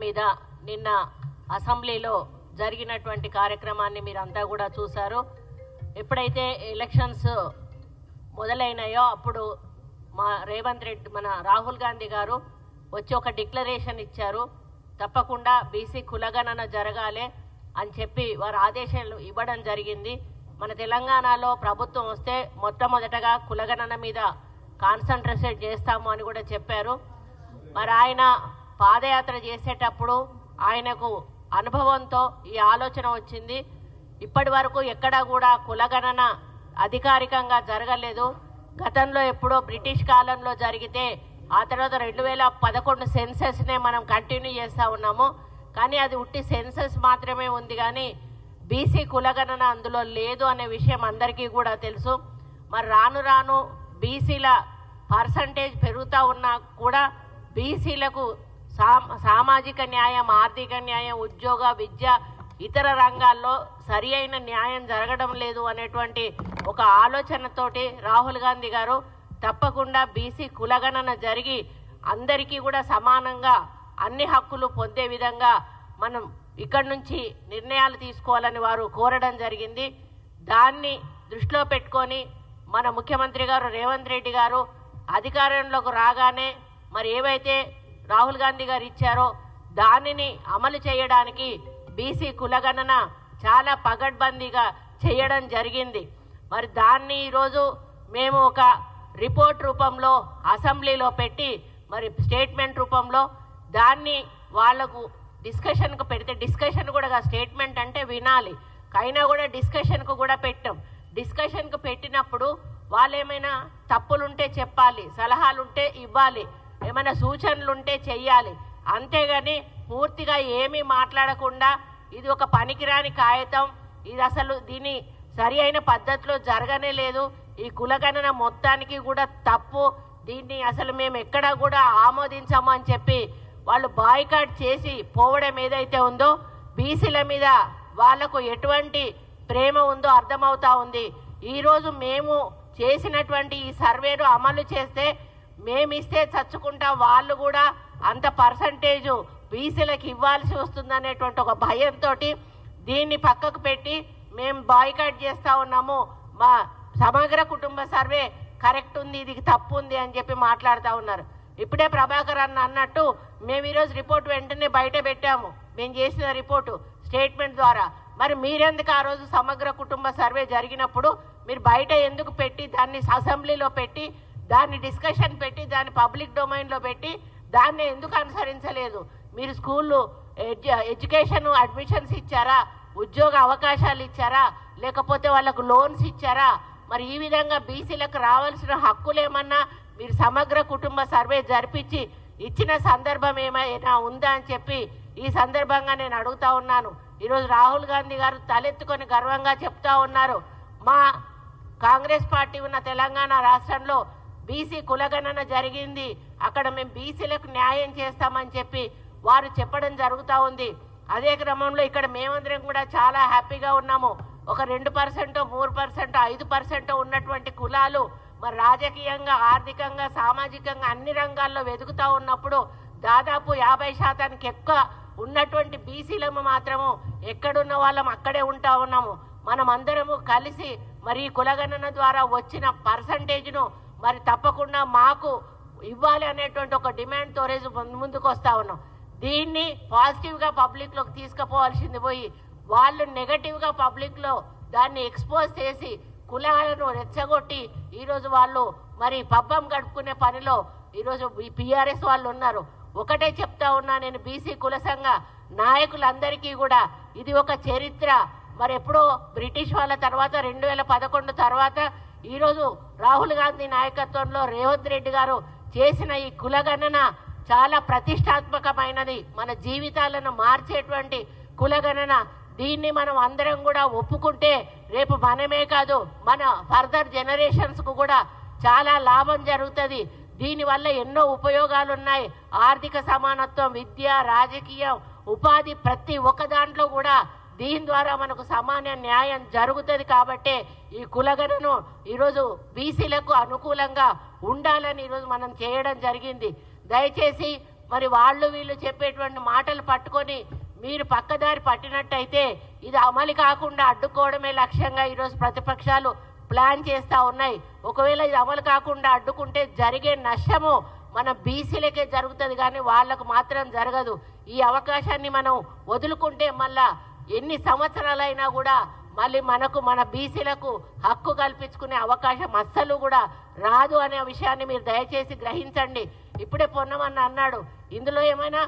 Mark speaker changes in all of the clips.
Speaker 1: మీద నిన్న అసెంబ్లీలో జరిగినటువంటి కార్యక్రమాన్ని మీరంతా కూడా చూశారు. ఎప్పుడైతే ఎలక్షన్స్ మొదలైనాయో అప్పుడు రేవంత్ రెడ్డి మన రాహుల్ గాంధీ గారు వచ్చి ఒక డిక్లరేషన్ ఇచ్చారు. తప్పకుండా బీసీ కులగణన జరగాలి అని చెప్పి వారు ఆదేశాలు ఇవ్వడం జరిగింది. మన తెలంగాణలో ప్రభుత్వం వస్తే మొట్టమొదటగా కులగణన మీద కాన్సంట్రేట్ చేస్తాము అని కూడా చెప్పారు. మరి ఆయన పాదయాత్ర చేసేటప్పుడు ఆయనకు అనుభవంతో ఈ ఆలోచన వచ్చింది. ఇప్పటి వరకు ఎక్కడా కూడా కులగణన అధికారికంగా జరగలేదు. గతంలో ఎప్పుడో బ్రిటిష్ కాలంలో జరిగితే ఆ తర్వాత 2011 సెన్సెస్నే మనం కంటిన్యూ చేస్తూ ఉన్నాము. కానీ అది ఉట్టి సెన్సెస్ మాత్రమే ఉంది, కానీ బీసీ కులగణన అందులో లేదు అనే విషయం అందరికీ కూడా తెలుసు. మరి రాను రాను బీసీల పర్సంటేజ్ పెరుగుతూ ఉన్నా కూడా బీసీలకు సామాజిక న్యాయం, ఆర్థిక న్యాయం, ఉద్యోగ, విద్య, ఇతర రంగాల్లో సరి అయిన న్యాయం జరగడం లేదు అనేటువంటి ఒక ఆలోచనతోటి రాహుల్ గాంధీ గారు తప్పకుండా బీసీ కులగణన జరిగి అందరికీ కూడా సమానంగా అన్ని హక్కులు పొందే విధంగా మనం ఇక్కడి నుంచి నిర్ణయాలు తీసుకోవాలని వారు కోరడం జరిగింది. దాన్ని దృష్టిలో పెట్టుకొని మన ముఖ్యమంత్రి గారు రేవంత్ రెడ్డి గారు అధికారంలోకి రాగానే మరి ఏవైతే రాహుల్ గాంధీ గారు ఇచ్చారో దానిని అమలు చేయడానికి బీసీ కులగణన చాలా పగడ్బందీగా చేయడం జరిగింది. మరి దాన్ని ఈరోజు మేము ఒక రిపోర్ట్ రూపంలో అసెంబ్లీలో పెట్టి మరి స్టేట్మెంట్ రూపంలో దాన్ని వాళ్లకు డిస్కషన్కు పెడితే, డిస్కషన్ కూడా స్టేట్మెంట్ అంటే వినాలి, అయినా కూడా డిస్కషన్కు కూడా పెట్టాం. డిస్కషన్కు పెట్టినప్పుడు వాళ్ళు ఏమైనా తప్పులుంటే చెప్పాలి, సలహాలుంటే ఇవ్వాలి, ఏమైనా సూచనలుంటే చెయ్యాలి. అంతేగాని పూర్తిగా ఏమీ మాట్లాడకుండా ఇది ఒక పనికిరాని కాగితం, ఇది అసలు దీని సరి అయిన పద్ధతిలో జరగనే లేదు, ఈ కులగణన మొత్తానికి కూడా తప్పు, దీన్ని అసలు మేము ఎక్కడా కూడా ఆమోదించము అని చెప్పి వాళ్ళు బాయ్కాట్ చేసి పోవడం ఏదైతే ఉందో బీసీల మీద వాళ్లకు ఎటువంటి ప్రేమ ఉందో అర్థమవుతా ఉంది. ఈరోజు మేము చేసినటువంటి ఈ సర్వేను అమలు చేస్తే మేమిస్తే చచ్చుకుంటా వాళ్ళు కూడా అంత పర్సంటేజు బీసీలకు ఇవ్వాల్సి వస్తుందనేటువంటి ఒక భయంతో దీన్ని పక్కకు పెట్టి మేము బాయ్కాట్ చేస్తూ ఉన్నాము. మా సమగ్ర కుటుంబ సర్వే కరెక్ట్ ఉంది, ఇది తప్పు ఉంది అని చెప్పి మాట్లాడుతూ ఉన్నారు. ఇప్పుడే ప్రభాకర్ అన్నట్టు మేము ఈరోజు రిపోర్ట్ వెంటనే బయట పెట్టాము, మేము చేసిన రిపోర్టు స్టేట్మెంట్ ద్వారా. మరి మీరెందుకు ఆ రోజు సమగ్ర కుటుంబ సర్వే జరిగినప్పుడు మీరు బయట ఎందుకు పెట్టి దాన్ని అసెంబ్లీలో పెట్టి దాన్ని డిస్కషన్ పెట్టి దాన్ని పబ్లిక్ డొమైన్లో పెట్టి దాన్ని ఎందుకు అనుసరించలేదు? మీరు స్కూళ్ళు ఎడ్యుకేషన్ అడ్మిషన్స్ ఇచ్చారా, ఉద్యోగ అవకాశాలు ఇచ్చారా, లేకపోతే వాళ్ళకు లోన్స్ ఇచ్చారా? మరి ఈ విధంగా బీసీలకు రావాల్సిన హక్కులేమన్నా మీరు సమగ్ర కుటుంబ సర్వే జరిపించి ఇచ్చిన సందర్భం ఏమైనా ఉందా అని చెప్పి ఈ సందర్భంగా నేను అడుగుతా ఉన్నాను. ఈరోజు రాహుల్ గాంధీ గారు తలెత్తుకొని గర్వంగా చెప్తా ఉన్నారు, మా కాంగ్రెస్ పార్టీ ఉన్న తెలంగాణ రాష్ట్రంలో బీసీ కులగణన జరిగింది, అక్కడ మేము బీసీలకు న్యాయం చేస్తామని చెప్పి వారు చెప్పడం జరుగుతూ ఉంది. అదే క్రమంలో ఇక్కడ మేమందరం కూడా చాలా హ్యాపీగా ఉన్నాము. ఒక 2%, 3%, 5% ఉన్నటువంటి కులాలు మరి రాజకీయంగా, ఆర్థికంగా, సామాజికంగా అన్ని రంగాల్లో వెతుకుతూ ఉన్నప్పుడు దాదాపు 50% ఎక్కువ ఉన్నటువంటి బీసీలము మాత్రము ఎక్కడున్న వాళ్ళం అక్కడే ఉంటా ఉన్నాము. మనం అందరము కలిసి మరి ఈ కులగణన ద్వారా వచ్చిన పర్సంటేజ్ను మరి తప్పకుండా మాకు ఇవ్వాలి అనేటువంటి ఒక డిమాండ్తో రోజు ముందుకు వస్తూ ఉన్నాం. దీన్ని పాజిటివ్గా పబ్లిక్లోకి తీసుకుపోవాల్సింది పోయి వాళ్ళు నెగటివ్గా పబ్లిక్లో దాన్ని ఎక్స్పోజ్ చేసి కులాలను రెచ్చగొట్టి ఈరోజు వాళ్ళు మరి పబ్బం గడుపుకునే పనిలో ఈరోజు ఈ PRS వాళ్ళు ఉన్నారు. ఒకటే చెప్తా ఉన్నా నేను, బీసీ కుల సంఘ నాయకులందరికీ కూడా ఇది ఒక చరిత్ర. మరి ఎప్పుడో బ్రిటిష్ వాళ్ళ తర్వాత 2011 తర్వాత ఈరోజు రాహుల్ గాంధీ నాయకత్వంలో రేవంత్ రెడ్డి గారు చేసిన ఈ కులగణన చాలా ప్రతిష్టాత్మకమైనది, మన జీవితాలను మార్చేటువంటి కులగణన. దీన్ని మనం అందరం కూడా ఒప్పుకుంటే రేపు మనమే కాదు మన ఫర్దర్ జనరేషన్స్కు కూడా చాలా లాభం జరుగుతుంది. దీనివల్ల ఎన్నో ఉపయోగాలు ఉన్నాయి. ఆర్థిక సమానత్వం, విద్య, రాజకీయం, ఉపాధి, ప్రతి ఒక్క దాంట్లో కూడా దీని ద్వారా మనకు సమాన న్యాయం జరుగుతుంది. కాబట్టి ఈ కులగణను ఈరోజు బీసీలకు అనుకూలంగా ఉండాలని ఈరోజు మనం చేయడం జరిగింది. దయచేసి మరి వాళ్ళు వీళ్ళు చెప్పేటువంటి మాటలు పట్టుకొని మీరు పక్కదారి పట్టినట్టయితే ఇది అమలు కాకుండా అడ్డుకోవడమే లక్ష్యంగా ఈరోజు ప్రతిపక్షాలు ప్లాన్ చేస్తూ ఉన్నాయి. ఒకవేళ ఇది అమలు కాకుండా అడ్డుకుంటే జరిగే నష్టము మన బీసీలకే జరుగుతుంది, కానీ వాళ్లకు మాత్రం జరగదు. ఈ అవకాశాన్ని మనం వదులుకుంటే మళ్ళా ఎన్ని సంవత్సరాలైనా కూడా మళ్ళీ మన బీసీలకు హక్కు కల్పించుకునే అవకాశం అస్సలు కూడా రాదు అనే విషయాన్ని మీరు దయచేసి గ్రహించండి. ఇప్పుడే పొన్నమన్న అన్నాడు, ఇందులో ఏమైనా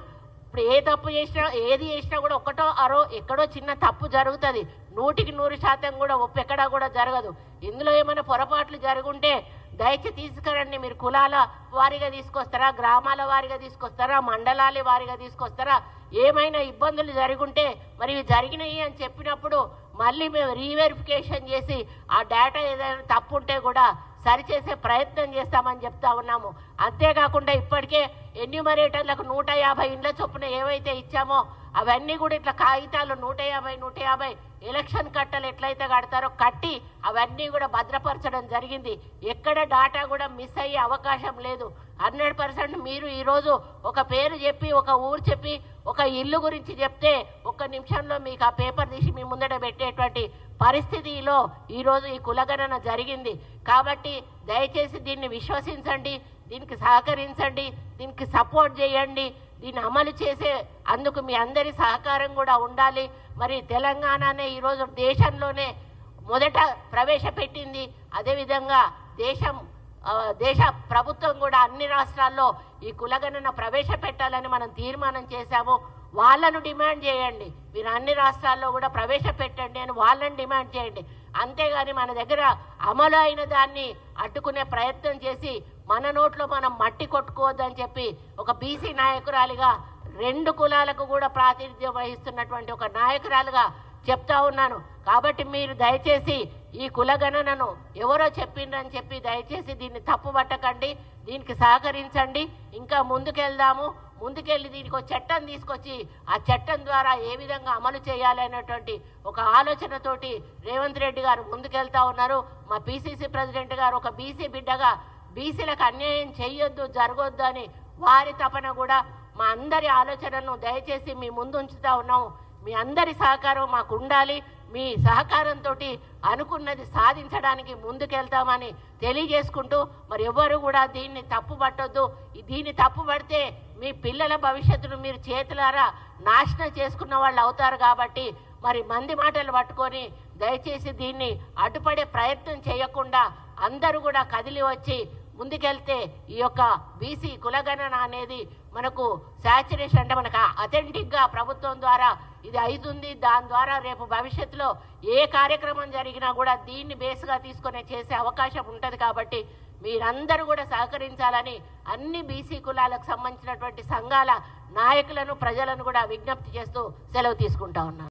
Speaker 1: ఇప్పుడు ఏ తప్పు చేసినా ఏది చేసినా కూడా ఒకటో అరో ఎక్కడో చిన్న తప్పు జరుగుతుంది, 100% కూడా ఎక్కడా కూడా జరగదు. ఇందులో ఏమైనా పొరపాట్లు జరుగుంటే దయచేసి తీసుకురండి. మీరు కులాల వారీగా తీసుకొస్తారా, గ్రామాల వారీగా తీసుకొస్తారా, మండలాల వారీగా తీసుకొస్తారా? ఏమైనా ఇబ్బందులు జరుగుంటే మరి ఇవి జరిగినాయి అని చెప్పినప్పుడు మళ్ళీ మేము రీవెరిఫికేషన్ చేసి ఆ డేటా ఏదైనా తప్పు ఉంటే కూడా సరిచేసే ప్రయత్నం చేస్తామని చెప్తా ఉన్నాము. అంతేకాకుండా ఇప్పటికే ఎన్యూమరేటర్లకు 150 ఇండ్ల చొప్పున ఏవైతే ఇచ్చామో అవన్నీ కూడా ఇట్లా కాగితాలు 150 ఎలక్షన్ కట్టలు ఎట్లయితే కడతారో కట్టి అవన్నీ కూడా భద్రపరచడం జరిగింది. ఎక్కడ డాటా కూడా మిస్ అయ్యే అవకాశం లేదు. 100% మీరు ఈరోజు ఒక పేరు చెప్పి ఒక ఊరు చెప్పి ఒక ఇల్లు గురించి చెప్తే 1 నిమిషంలో మీకు ఆ పేపర్ తీసి మీ ముందట పెట్టేటువంటి పరిస్థితిలో ఈరోజు ఈ కులగణన జరిగింది. కాబట్టి దయచేసి దీన్ని విశ్వసించండి, దీనికి సహకరించండి, దీనికి సపోర్ట్ చేయండి. దీన్ని అమలు చేసే అందుకు మీ అందరి సహకారం కూడా ఉండాలి. మరి తెలంగాణనే ఈరోజు దేశంలోనే మొదట ప్రవేశపెట్టింది. అదేవిధంగా దేశ ప్రభుత్వం కూడా అన్ని రాష్ట్రాల్లో ఈ కులగణన ప్రవేశపెట్టాలని మనం తీర్మానం చేశాము. వాళ్ళను డిమాండ్ చేయండి, మీరు అన్ని రాష్ట్రాల్లో కూడా ప్రవేశపెట్టండి అని వాళ్ళని డిమాండ్ చేయండి. అంతేగాని మన దగ్గర అమలు అయిన దాన్ని అడ్డుకునే ప్రయత్నం చేసి మన నోట్లో మనం మట్టి కొట్టుకోవద్దని చెప్పి ఒక బీసీ నాయకురాలిగా 2 కులాలకు కూడా ప్రాతినిధ్యం వహిస్తున్నటువంటి ఒక నాయకురాలుగా చెప్తా ఉన్నాను. కాబట్టి మీరు దయచేసి ఈ కులగణనను ఎవరో చెప్పిండ్రని చెప్పి దయచేసి దీన్ని తప్పు పట్టకండి, దీనికి సహకరించండి. ఇంకా ముందుకెళ్ళి దీనికి ఒక చట్టం తీసుకొచ్చి ఆ చట్టం ద్వారా ఏ విధంగా అమలు చేయాలి అనేటువంటి ఒక ఆలోచనతోటి రేవంత్ రెడ్డి గారు ముందుకెళ్తా ఉన్నారు. మా పిసిసి ప్రెసిడెంట్ గారు ఒక బీసీ బిడ్డగా బీసీలకు అన్యాయం చేయొద్దు, జరగొద్దు అని వారి తపన కూడా మా అందరి ఆలోచనలను దయచేసి మీ ముందు ఉంచుతా ఉన్నాము. మీ అందరి సహకారం మాకు ఉండాలి. మీ సహకారంతో అనుకున్నది సాధించడానికి ముందుకెళ్తామని తెలియజేసుకుంటూ మరి ఎవరు కూడా దీన్ని తప్పు పట్టొద్దు. దీన్ని తప్పు పడితే మీ పిల్లల భవిష్యత్తును మీరు చేతులారా నాశనం చేసుకున్న వాళ్ళు అవుతారు. కాబట్టి మరి మంది మాటలు పట్టుకొని దయచేసి దీన్ని అడ్డుపడే ప్రయత్నం చేయకుండా అందరూ కూడా కదిలి వచ్చి ముందుకెళ్తే ఈ యొక్క బీసీ కులగణన అనేది మనకు శాచురేషన్ అంటే మనకు అథెంటిక్గా ప్రభుత్వం ద్వారా ఇది అవుతుంది. దాని ద్వారా రేపు భవిష్యత్తులో ఏ కార్యక్రమం జరిగినా కూడా దీన్ని బేస్గా తీసుకొని చేసే అవకాశం ఉంటుంది. కాబట్టి మీరందరూ కూడా సహకరించాలని అన్ని బీసీ కులాలకు సంబంధించినటువంటి సంఘాల నాయకులను ప్రజలను కూడా విజ్ఞప్తి చేస్తూ సెలవు తీసుకుంటా ఉన్నాను.